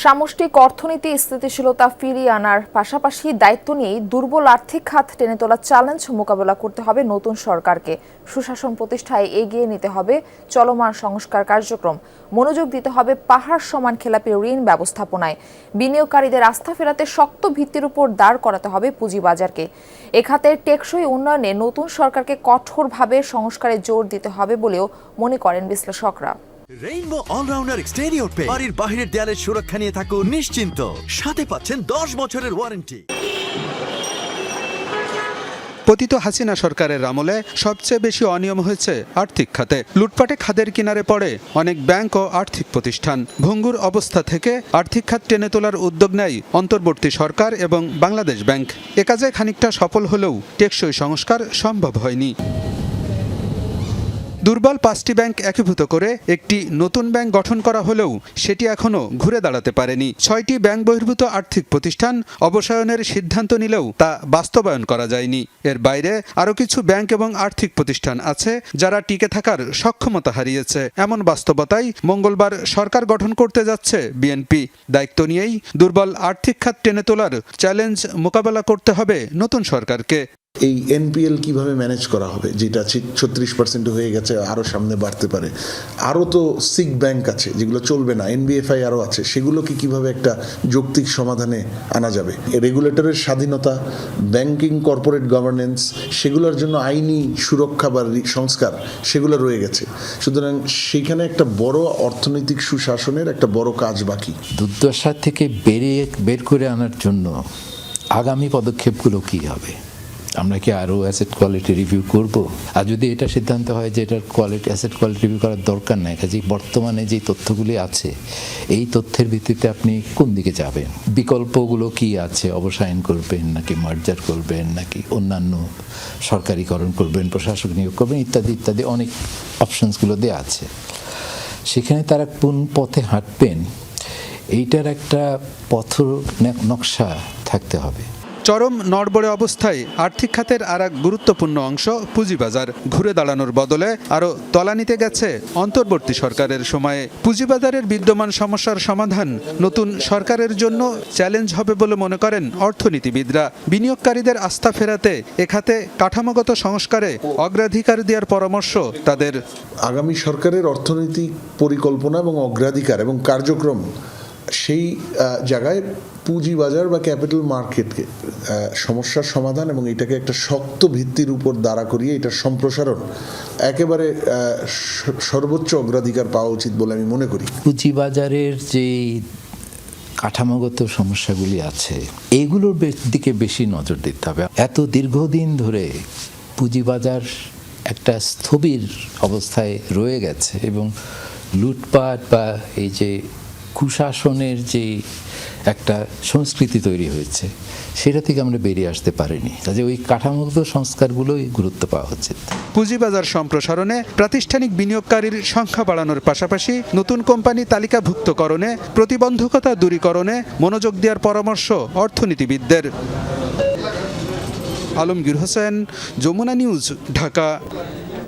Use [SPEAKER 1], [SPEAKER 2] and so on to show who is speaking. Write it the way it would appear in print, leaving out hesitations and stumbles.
[SPEAKER 1] সামষ্টিক অর্থনীতি স্থিতিশীলতা ফিরিয়ে আনার পাশাপাশি দায়িত্ব নিয়েই দুর্বল আর্থিক খাত টেনে তোলা চ্যালেঞ্জ মোকাবেলা করতে হবে নতুন সরকারকে। সুশাসন প্রতিষ্ঠায় এগিয়ে নিতে হবে চলমান সংস্কার কার্যক্রম। মনোযোগ দিতে হবে পাহাড় সমান খেলাপি ঋণ ব্যবস্থাপনায়। বিনিয়োগকারীদের আস্থা ফেরাতে শক্ত ভিত্তির উপর দাঁড় করাতে হবে পুঁজিবাজারকে। এ খাতের টেকসই উন্নয়নে নতুন সরকারকে কঠোরভাবে সংস্কারে জোর দিতে হবে বলেও মনে করেন বিশ্লেষকরা।
[SPEAKER 2] রেইনবো অলরাউন্ডার এক্সটেরিয়র পে বাড়ির বাহিরের দেয়ালের সুরক্ষা নিয়ে থাকুন নিশ্চিন্ত, সাথে পাচ্ছেন 10 বছরের ওয়ারেন্টি।
[SPEAKER 3] পতিত হাসিনা সরকারের আমলে সবচেয়ে বেশি অনিয়ম হয়েছে আর্থিক খাতে। লুটপাটে খাদের কিনারে পড়ে অনেক ব্যাংক ও আর্থিক প্রতিষ্ঠান। ভঙ্গুর অবস্থা থেকে আর্থিক খাত টেনে তোলার উদ্যোগ নেয় অন্তর্বর্তী সরকার এবং বাংলাদেশ ব্যাংক। এ কাজে খানিকটা সফল হলেও টেকসই সংস্কার সম্ভব হয়নি। দুর্বল 5টি ব্যাংক একীভূত করে একটি নতুন ব্যাংক গঠন করা হলেও সেটি এখনও ঘুরে দাঁড়াতে পারেনি। 6টি ব্যাংক বহির্ভূত আর্থিক প্রতিষ্ঠান অবসায়নের সিদ্ধান্ত নিলেও তা বাস্তবায়ন করা যায়নি। এর বাইরে আরও কিছু ব্যাংক এবং আর্থিক প্রতিষ্ঠান আছে যারা টিকে থাকার সক্ষমতা হারিয়েছে। এমন বাস্তবতায় মঙ্গলবার সরকার গঠন করতে যাচ্ছে বিএনপি। দায়িত্ব নিয়েই দুর্বল আর্থিক খাত টেনে তোলার চ্যালেঞ্জ মোকাবেলা করতে হবে নতুন সরকারকে।
[SPEAKER 4] এই এনপিএল কিভাবে ম্যানেজ করা হবে, যেটা 36% হয়ে গেছে, আরও সামনে বাড়তে পারে। আরও তো সিক ব্যাংক আছে যেগুলো চলবে না, এনবিএফআই আরও আছে, সেগুলোকে কিভাবে একটা যৌক্তিক সমাধানে আনা যাবে। রেগুলেটরের স্বাধীনতা, ব্যাংকিং কর্পোরেট গভর্নেন্স, সেগুলোর জন্য আইনি সুরক্ষা বা সংস্কার সেগুলো রয়ে গেছে। সুতরাং সেইখানে একটা বড় অর্থনৈতিক সুশাসনের একটা বড় কাজ বাকি।
[SPEAKER 5] দুর্দশা থেকে বের করে আনার জন্য আগামী পদক্ষেপগুলো কী হবে? আমরা কি আরও অ্যাসেট কোয়ালিটি রিভিউ করব? আর যদি এটা সিদ্ধান্ত হয় যে এটার অ্যাসেট কোয়ালিটি রিভিউ করার দরকার নাই, কাজে বর্তমানে যে তথ্যগুলি আছে এই তথ্যের ভিত্তিতে আপনি কোন দিকে যাবেন, বিকল্পগুলো কি আছে, অবসায়ন করবেন নাকি মার্জার করবেন নাকি অন্যান্য সরকারিকরণ করবেন, প্রশাসক নিয়োগ করবেন, ইত্যাদি ইত্যাদি অনেক অপশনসগুলো দেওয়া আছে। সেখানে তারা কোন পথে হাঁটবেন এইটার একটা পথ নকশা থাকতে হবে।
[SPEAKER 3] চরম নড়বড়ে অবস্থায় আর্থিক খাতের আর এক গুরুত্বপূর্ণ অংশ পুঁজিবাজার। ঘুরে দাঁড়ানোর বদলে আরও তলানিতে গেছে অন্তর্বর্তী সরকারের সময়ে। পুঁজিবাজারের বিদ্যমান সমস্যার সমাধান নতুন সরকারের জন্য চ্যালেঞ্জ হবে বলে মনে করেন অর্থনীতিবিদরা। বিনিয়োগকারীদের আস্থা ফেরাতে এ খাতে কাঠামোগত সংস্কারে অগ্রাধিকার দেওয়ার পরামর্শ তাদের।
[SPEAKER 4] আগামী সরকারের অর্থনৈতিক পরিকল্পনা এবং অগ্রাধিকার এবং কার্যক্রম, সেই জায়গায় পুঁজিবাজার বা ক্যাপিটাল মার্কেটকে সমস্যার সমাধান এবং এটাকে একটা শক্ত ভিত্তির উপর দাঁড়া করিয়ে এটার সম্প্রসারণ একেবারে সর্বোচ্চ অগ্রাধিকার পাওয়া উচিত বলে আমি মনে করি।
[SPEAKER 5] পুঁজিবাজারের যে কাঠামোগত সমস্যাগুলি আছে এইগুলোর দিকে বেশি নজর দিতে হবে। এত দীর্ঘদিন ধরে পুঁজিবাজার একটা স্থবির অবস্থায় রয়ে গেছে এবং লুটপাট বা এই যে কুশাসনের যে একটা সংস্কৃতি তৈরি হয়েছে সেটা থেকে আমরা বেরিয়ে আসতে পারিনি। কাজে ওই কাঠামোগত সংস্কারগুলোই গুরুত্ব পাওয়া উচিত।
[SPEAKER 3] পুঁজিবাজার সম্প্রসারণে প্রাতিষ্ঠানিক বিনিয়োগকারীর সংখ্যা বাড়ানোর পাশাপাশি নতুন কোম্পানি তালিকাভুক্তকরণে প্রতিবন্ধকতা দূরীকরণে মনোযোগ দেওয়ার পরামর্শ অর্থনীতিবিদদের। আলমগীর হোসেন, যমুনা নিউজ, ঢাকা।